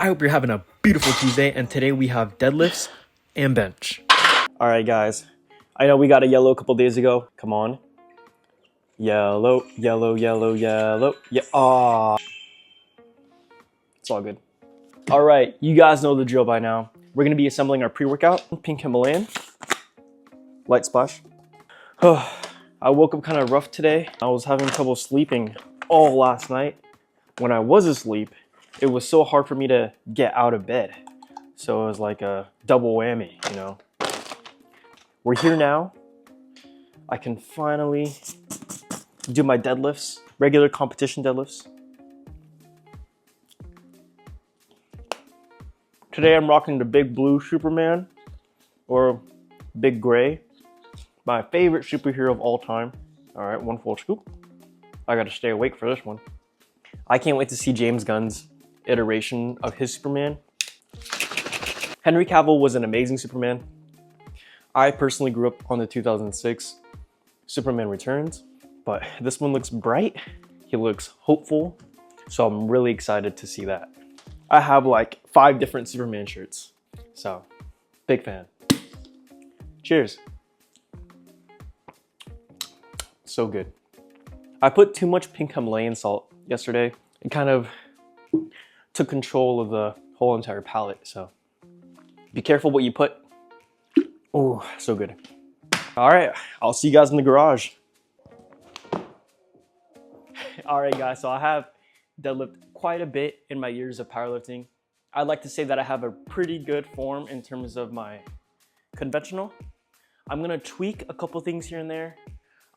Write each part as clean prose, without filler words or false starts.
I hope you're having a beautiful Tuesday, and today we have deadlifts and bench. All right, guys. I know we got a yellow a couple days ago. Come on. Yellow, yellow, yellow, yellow. Yeah. Aw. It's all good. All right, you guys know the drill by now. We're gonna be assembling our pre-workout. Pink Himalayan. Light splash. I woke up kind of rough today. I was having trouble sleeping all last night. When I was asleep, it was so hard for me to get out of bed. So it was like a double whammy, you know. We're here now. I can finally do my deadlifts, regular competition deadlifts. Today I'm rocking the big blue Superman, or big gray, my favorite superhero of all time. All right, one full scoop. I gotta stay awake for this one. I can't wait to see James Gunn's iteration of his Superman. Henry Cavill was an amazing Superman. I personally grew up on the 2006 Superman Returns, but this one looks bright. He looks hopeful, so I'm really excited to see that. I have like 5 different Superman shirts, so big fan. Cheers. So good. I put too much pink Himalayan salt yesterday. It kind of took control of the whole entire palate, so be careful what you put. Oh, so good. All right, I'll see you guys in the garage. All right, guys, so I have deadlifted quite a bit in my years of powerlifting. I'd like to say that I have a pretty good form in terms of my conventional. I'm gonna tweak a couple things here and there.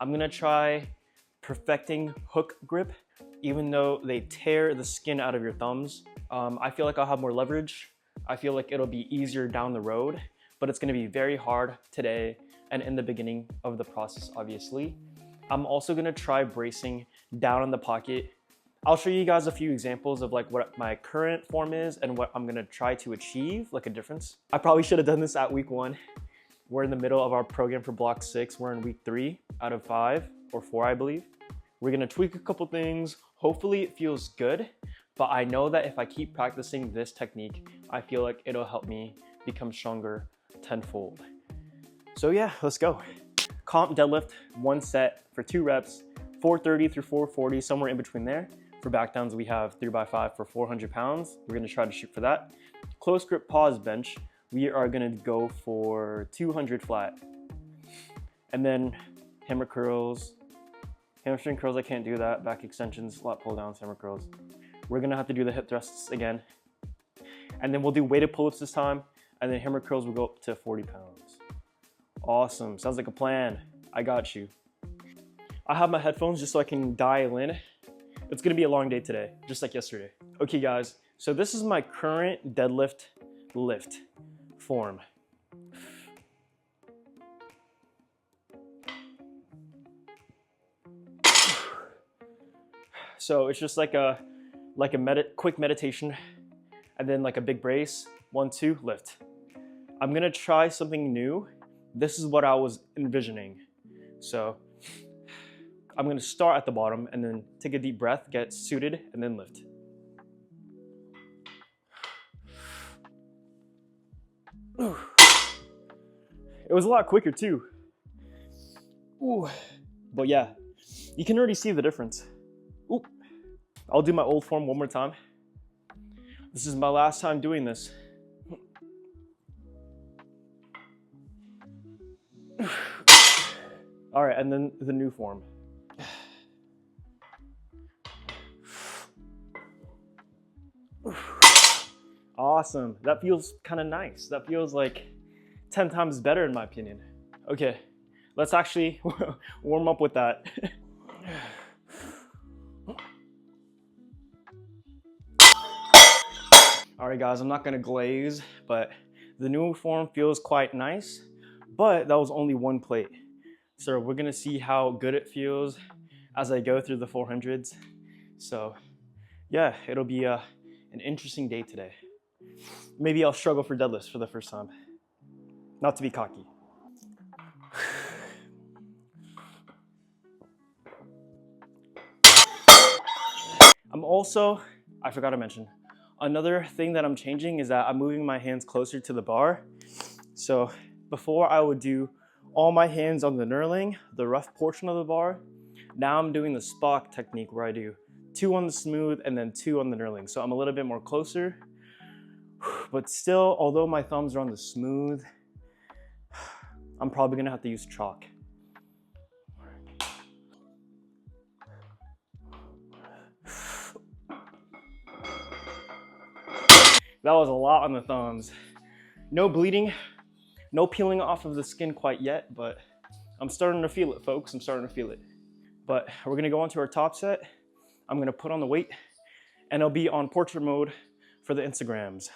I'm gonna try perfecting hook grip, even though they tear the skin out of your thumbs. I feel like I'll have more leverage. I feel like it'll be easier down the road, but it's gonna be very hard today and in the beginning of the process, obviously. I'm also gonna try bracing down in the pocket. I'll show you guys a few examples of like what my current form is and what I'm gonna try to achieve, like a difference. I probably should have done this at week 1. We're in the middle of our program for block 6. We're in week 3 out of 5 or 4, I believe. We're gonna tweak a couple things. Hopefully it feels good, but I know that if I keep practicing this technique, I feel like it'll help me become stronger tenfold. So yeah, let's go. Comp deadlift, 1 set for 2 reps, 430 through 440, somewhere in between there. For back downs, we have 3x5 for 400 pounds. We're gonna try to shoot for that. Close grip pause bench, we are gonna go for 200 flat. And then hammer curls, hamstring curls, I can't do that. Back extensions, lat pull downs, hammer curls. We're gonna have to do the hip thrusts again. And then we'll do weighted pull-ups this time, and then hammer curls will go up to 40 pounds. Awesome, sounds like a plan. I got you. I have my headphones just so I can dial in. It's gonna be a long day today, just like yesterday. Okay guys, so this is my current deadlift lift form. So it's just like a quick meditation, and then like a big brace, 1, 2, lift. I'm gonna try something new. This is what I was envisioning. So I'm gonna start at the bottom and then take a deep breath, get suited, and then lift. It was a lot quicker too. Ooh. But yeah, you can already see the difference. Ooh. I'll do my old form one more time. This is my last time doing this. All right, and then the new form. Awesome, that feels kind of nice. That feels like 10 times better in my opinion. Okay, let's actually warm up with that. All right guys, I'm not gonna glaze, but the new form feels quite nice, but that was only 1 plate. So we're gonna see how good it feels as I go through the 400s. So yeah, it'll be an interesting day today. Maybe I'll struggle for deadlifts for the first time. Not to be cocky. I'm also, I forgot to mention, Another thing that I'm changing is that I'm moving my hands closer to the bar. So before I would do all my hands on the knurling, the rough portion of the bar. Now I'm doing the Spock technique where I do 2 on the smooth and then 2 on the knurling. So I'm a little bit more closer, but still, although my thumbs are on the smooth, I'm probably gonna have to use chalk. That was a lot on the thumbs. No bleeding, no peeling off of the skin quite yet, but I'm starting to feel it, folks. I'm starting to feel it. But we're gonna go on to our top set. I'm gonna put on the weight and it'll be on portrait mode for the Instagrams.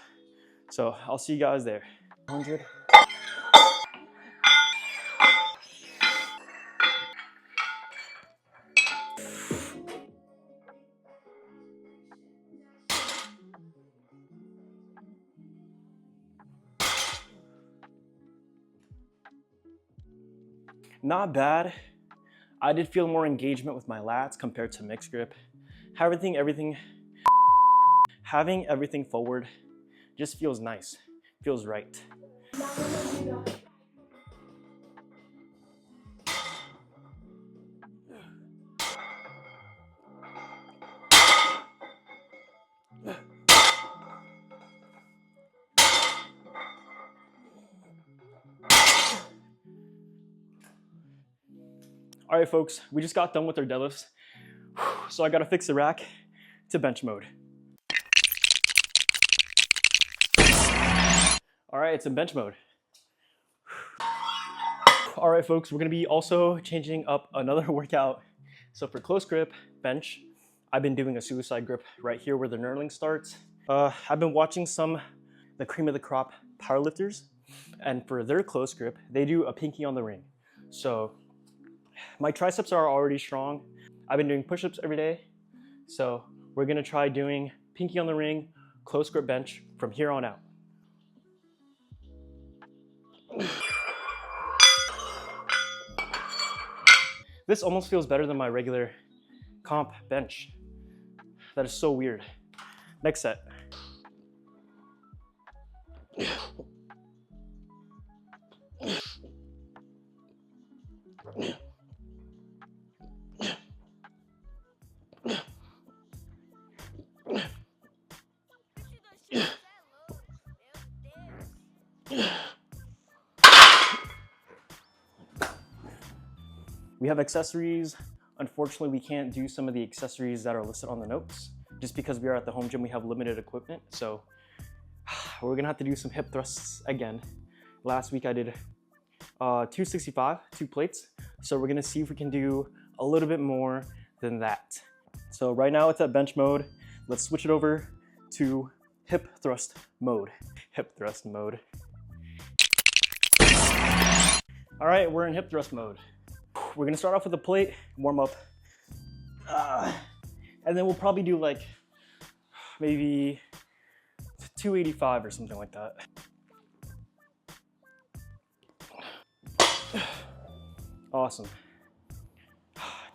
So I'll see you guys there. 100. Not bad. I did feel more engagement with my lats compared to mixed grip. Having everything forward just feels nice, feels right. All right, folks, we just got done with our deadlifts. So I gotta fix the rack to bench mode. All right, it's in bench mode. All right, folks, we're gonna be also changing up another workout. So for close grip bench, I've been doing a suicide grip right here where the knurling starts. I've been watching the cream of the crop powerlifters, and for their close grip, they do a pinky on the ring. So my triceps are already strong. I've been doing push-ups every day. So we're gonna try doing pinky on the ring, close grip bench from here on out. This almost feels better than my regular comp bench. That is so weird. Next set. We have accessories. Unfortunately, we can't do some of the accessories that are listed on the notes. Just because we are at the home gym, we have limited equipment. So we're gonna have to do some hip thrusts again. Last week I did 265, 2 plates. So we're gonna see if we can do a little bit more than that. So right now it's at bench mode. Let's switch it over to hip thrust mode. Hip thrust mode. All right, we're in hip thrust mode. We're gonna start off with a plate, warm up. And then we'll probably do like maybe 285 or something like that. Awesome.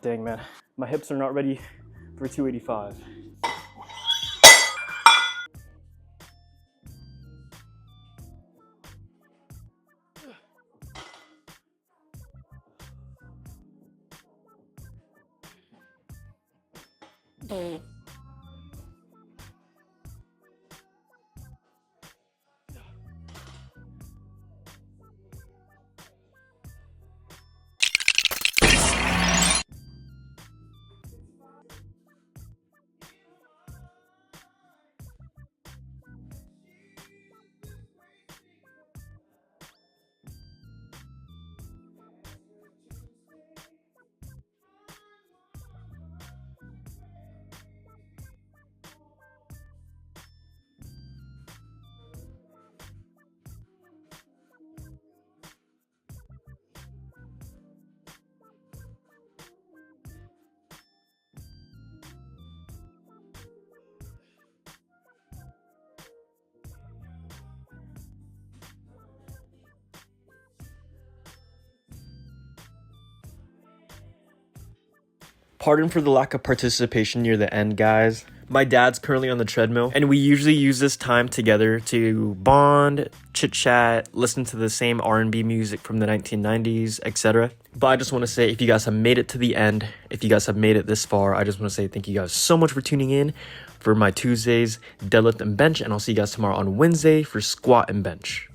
Dang, man. My hips are not ready for 285. Pardon for the lack of participation near the end, guys. My dad's currently on the treadmill, and we usually use this time together to bond, chit-chat, listen to the same R&B music from the 1990s, etc. But I just want to say, if you guys have made it to the end, if you guys have made it this far, I just want to say thank you guys so much for tuning in for my Tuesdays deadlift and bench, and I'll see you guys tomorrow on Wednesday for squat and bench.